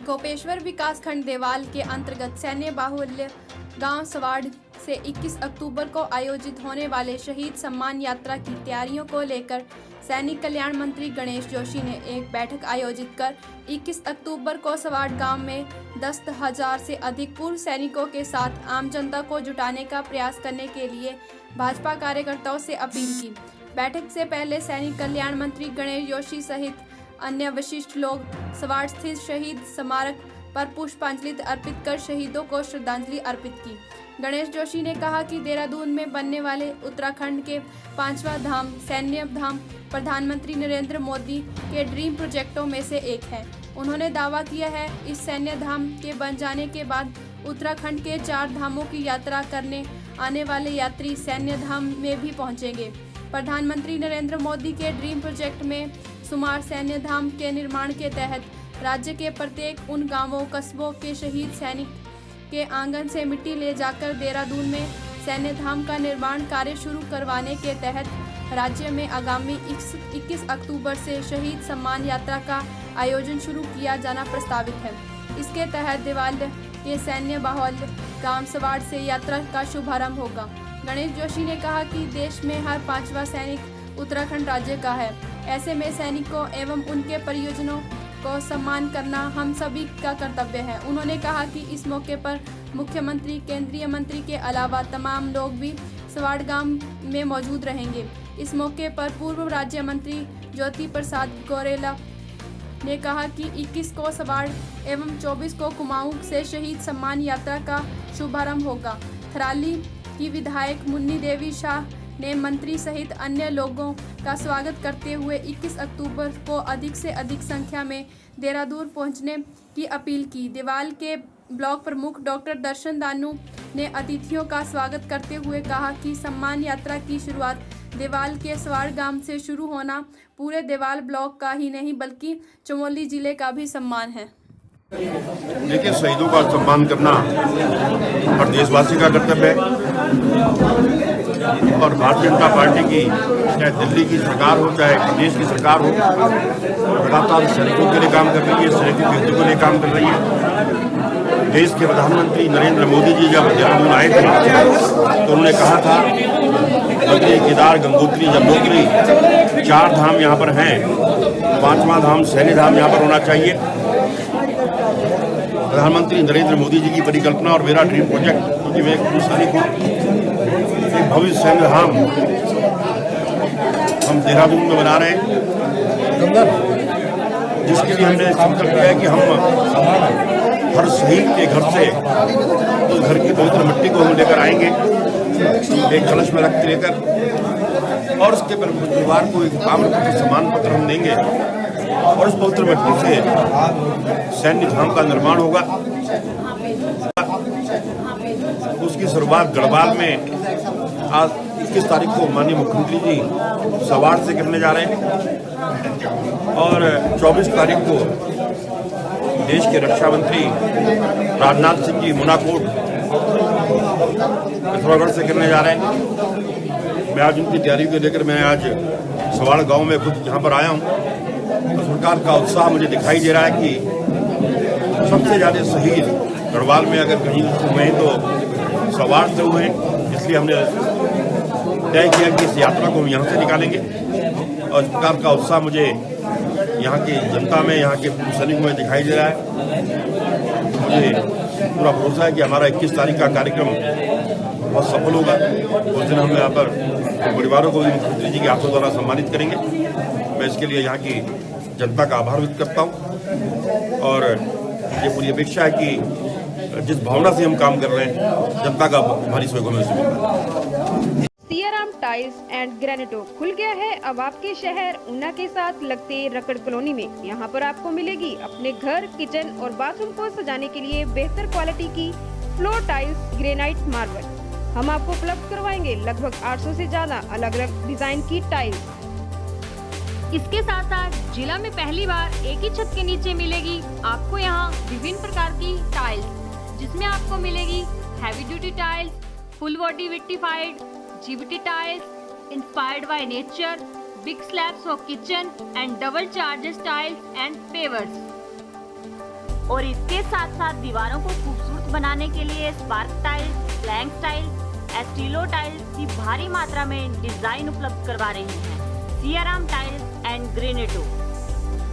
गोपेश्वर विकासखंड देवाल के अंतर्गत सैन्य बाहुल्य गांव सवाड़ से 21 अक्टूबर को आयोजित होने वाले शहीद सम्मान यात्रा की तैयारियों को लेकर सैनिक कल्याण मंत्री गणेश जोशी ने एक बैठक आयोजित कर 21 अक्टूबर को सवाड़ गांव में 10,000 से अधिक पूर्व सैनिकों के साथ आम जनता को जुटाने का प्रयास करने के लिए भाजपा कार्यकर्ताओं से अपील की। बैठक से पहले सैनिक कल्याण मंत्री गणेश जोशी सहित अन्य विशिष्ट लोग सवाड़ स्थित शहीद स्मारक पर पुष्पांजलि अर्पित कर शहीदों को श्रद्धांजलि अर्पित की। गणेश जोशी ने कहा कि देहरादून में बनने वाले उत्तराखंड के 5वां धाम सैन्य धाम प्रधानमंत्री नरेंद्र मोदी के ड्रीम प्रोजेक्टों में से एक है। उन्होंने दावा किया है इस सैन्य धाम के बन जाने के बाद उत्तराखंड के 4 धामों की यात्रा करने आने वाले यात्री सैन्य धाम में भी पहुंचेंगे। प्रधानमंत्री नरेंद्र मोदी के ड्रीम प्रोजेक्ट में सुमार सैन्य धाम के निर्माण के तहत राज्य के प्रत्येक उन गांवों कस्बों के शहीद सैनिक के आंगन से मिट्टी ले जाकर देहरादून में सैन्य धाम का निर्माण कार्य शुरू करवाने के तहत राज्य में आगामी 21 अक्टूबर से शहीद सम्मान यात्रा का आयोजन शुरू किया जाना प्रस्तावित है। इसके तहत देवाल के सैन्य बाहुल्य गांव सवाड़ से यात्रा का शुभारंभ होगा। गणेश जोशी ने कहा कि देश में हर 5वां सैनिक उत्तराखंड राज्य का है। ऐसे में सैनिकों एवं उनके परिजनों को सम्मान करना हम सभी का कर्तव्य है। उन्होंने कहा कि इस मौके पर मुख्यमंत्री, केंद्रीय मंत्री के अलावा तमाम लोग भी सवाड़ गांव में मौजूद रहेंगे। इस मौके पर पूर्व राज्य मंत्री ज्योति प्रसाद गौरेला ने कहा कि 21 को सवाड़ एवं 24 को कुमाऊं से शहीद सम्मान यात्रा का शुभारंभ होगा। थराली की विधायक मुन्नी देवी शाह ने मंत्री सहित अन्य लोगों का स्वागत करते हुए 21 अक्टूबर को अधिक से अधिक संख्या में देहरादून पहुंचने की अपील की। देवाल के ब्लॉक प्रमुख डॉक्टर दर्शन दानू ने अतिथियों का स्वागत करते हुए कहा कि सम्मान यात्रा की शुरुआत देवाल के सवाड़ गांव से शुरू होना पूरे देवाल ब्लॉक का ही नहीं बल्कि चमोली जिले का भी सम्मान है। देखिए, शहीदों का सम्मान करना हर देशवासी का कर्तव्य है और भारतीय जनता पार्टी की चाहे दिल्ली की सरकार हो चाहे प्रदेश की सरकार हो लगातार सैनिकों के लिए काम कर रही है, सैनिकों के हितों के लिए काम कर रही है। देश के प्रधानमंत्री नरेंद्र मोदी जी जब देहरादून आए थे तो उन्होंने कहा था बद्री, केदार, गंगोत्री, यमुनोत्री 4 धाम यहाँ पर हैं, 5वां धाम सैन्य धाम यहाँ पर होना चाहिए। प्रधानमंत्री नरेंद्र मोदी जी की परिकल्पना और मेरा ड्रीम प्रोजेक्ट, क्योंकि मैं एक सैनिक हूँ, एक भव्य सैन्य धाम हम देहरादून में बना रहे हैं, जिसके लिए हमने संकल्प किया है कि हम हर शहीद के घर से उस घर की पवित्र मिट्टी को हम लेकर आएंगे, एक कलश में रख लेकर, और उसके परिवार को एक ताम्रपत्र सम्मान पत्र हम देंगे और उस पवित्र मिट्टी से सैन्य धाम का निर्माण होगा। उसकी शुरुआत गढ़वाल में आज 21 तारीख को माननीय मुख्यमंत्री जी सवाड़ से करने जा रहे हैं और 24 तारीख को देश के रक्षा मंत्री राजनाथ सिंह जी मुनाकोट पिथौरागढ़ से करने जा रहे हैं। मैं आज उनकी तैयारी को लेकर मैं आज सवाड़ गांव में खुद यहाँ पर आया हूँ। सरकार का उत्साह मुझे दिखाई दे रहा है कि सबसे ज़्यादा शहीद गढ़वाल में अगर कहीं हुए हैं तो सवाड़ से हुए हैं, इसलिए हमने तय किया कि इस यात्रा को हम यहाँ से निकालेंगे और इस प्रकार का उत्साह मुझे यहाँ की जनता में, यहाँ के सैनिकों में दिखाई दे रहा है। मुझे पूरा भरोसा है कि हमारा 21 तारीख का कार्यक्रम बहुत सफल होगा। उस दिन हम यहाँ पर परिवारों को भी मुख्यमंत्री जी के हाथों द्वारा सम्मानित करेंगे। मैं इसके लिए यहाँ की जनता का आभार व्यक्त करता हूँ और ये पूरी अपेक्षा है कि जिस भावना से हम काम कर रहे हैं जनता का हमारी सहयोग में से मिलता है। सियाराम टाइल्स एंड ग्रेनेटो खुल गया है अब आपके शहर ऊना के साथ लगते रकड़ कॉलोनी में। यहाँ पर आपको मिलेगी अपने घर, किचन और बाथरूम को सजाने के लिए बेहतर क्वालिटी की फ्लोर टाइल्स, ग्रेनाइट, मार्बल। हम आपको उपलब्ध करवाएंगे लगभग 800 से ज्यादा अलग अलग डिजाइन की टाइल्स। इसके साथ साथ जिला में पहली बार एक ही छत के नीचे मिलेगी आपको यहाँ विभिन्न प्रकार की टाइल्स, जिसमें आपको मिलेगी heavy duty tiles, full body vitrified, GBT tiles inspired by nature, big slabs for kitchen and double charges tiles and pavers. और इसके साथ साथ दीवारों को खूबसूरत बनाने के लिए स्पार्क टाइल्स, ब्लैंक टाइल्स, एस्टीलो टाइल्स की भारी मात्रा में डिजाइन उपलब्ध करवा रहे हैं सियाराम टाइल्स एंड ग्रेनेटो।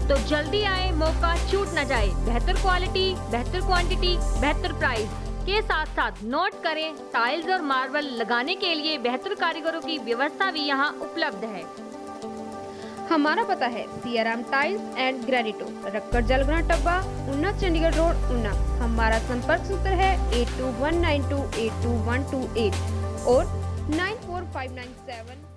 तो जल्दी आए, मौका छूट न जाए। बेहतर क्वालिटी, बेहतर क्वांटिटी, बेहतर प्राइस के साथ साथ नोट करें, टाइल्स और मार्बल लगाने के लिए बेहतर कारीगरों की व्यवस्था भी यहाँ उपलब्ध है। हमारा पता है सियाराम टाइल्स एंड ग्रेनिटो, रक्कड़ जलग्रां टब्बा, उन्ना, चंडीगढ़ रोड, उन्ना। हमारा संपर्क सूत्र है 8219282128 और 94597